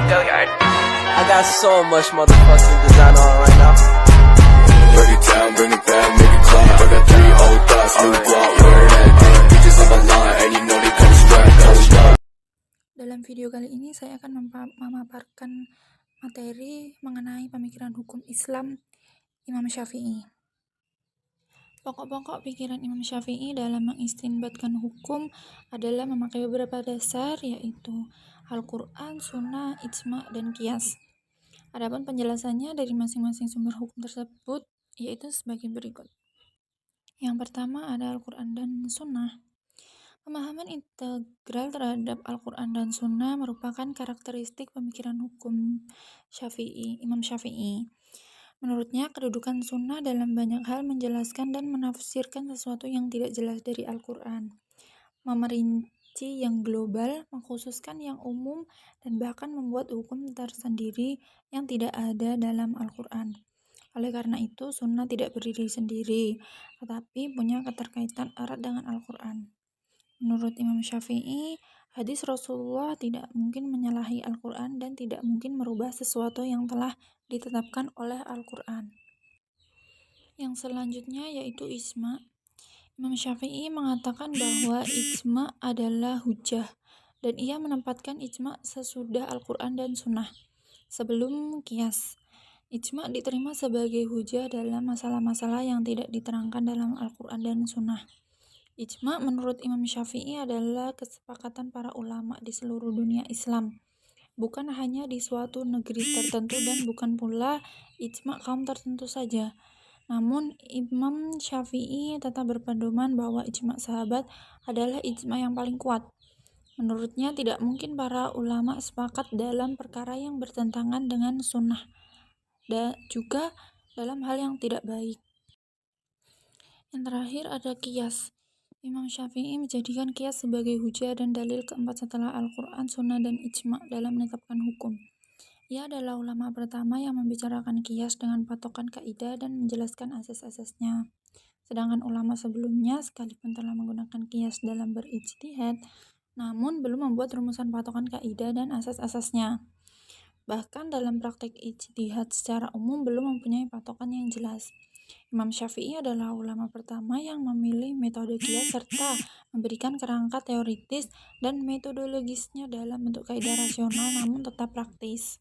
Gilliard. I got so much motherfucking design on right now. Break it down, bring it back, make it clap. I got 3 old thoughts, new guap, where that thing. Bitches on my line, and you know they come strapped, hold up. Dalam video kali ini saya akan memaparkan materi mengenai pemikiran hukum Islam Imam Syafi'i. Pokok-pokok pikiran Imam Syafi'i dalam mengistinbatkan hukum adalah memakai beberapa dasar, yaitu Al-Quran, Sunnah, Ijma', dan Qiyas. Adapun penjelasannya dari masing-masing sumber hukum tersebut yaitu sebagai berikut. Yang pertama ada Al-Quran dan Sunnah. Pemahaman integral terhadap Al-Quran dan Sunnah merupakan karakteristik pemikiran hukum Imam Syafi'i. Menurutnya, kedudukan Sunnah dalam banyak hal menjelaskan dan menafsirkan sesuatu yang tidak jelas dari Al-Quran, memerinci yang global, mengkhususkan yang umum, dan bahkan membuat hukum tersendiri yang tidak ada dalam Al-Quran. Oleh karena itu, Sunnah tidak berdiri sendiri, tetapi punya keterkaitan erat dengan Al-Quran. Menurut Imam Syafi'i, hadis Rasulullah tidak mungkin menyalahi Al-Quran dan tidak mungkin merubah sesuatu yang telah ditetapkan oleh Al-Quran. Yang selanjutnya yaitu Ijma'. Imam Syafi'i mengatakan bahwa Ijma' adalah hujjah, dan ia menempatkan Ijma' sesudah Al-Quran dan Sunnah, sebelum Qiyas. Ijma' diterima sebagai hujjah dalam masalah-masalah yang tidak diterangkan dalam Al-Quran dan Sunnah. Ijma' menurut Imam Syafi'i adalah kesepakatan para ulama di seluruh dunia Islam, bukan hanya di suatu negeri tertentu dan bukan pula ijma' kaum tertentu saja. Namun Imam Syafi'i tetap berpedoman bahwa ijma' sahabat adalah ijma' yang paling kuat. Menurutnya tidak mungkin para ulama sepakat dalam perkara yang bertentangan dengan sunnah, dan juga dalam hal yang tidak baik. Yang terakhir ada Qiyas. Imam Syafi'i menjadikan Qiyas sebagai hujjah dan dalil keempat setelah Al-Quran, Sunnah, dan Ijma' dalam menetapkan hukum. Ia adalah ulama pertama yang membicarakan Qiyas dengan patokan kaidah dan menjelaskan asas-asasnya. Sedangkan ulama sebelumnya sekalipun telah menggunakan Qiyas dalam berijtihad, namun belum membuat rumusan patokan kaidah dan asas-asasnya. Bahkan dalam praktek ijtihad secara umum belum mempunyai patokan yang jelas. Imam Syafi'i adalah ulama pertama yang memilih metode Qiyas serta memberikan kerangka teoritis dan metodologisnya dalam bentuk kaidah rasional namun tetap praktis.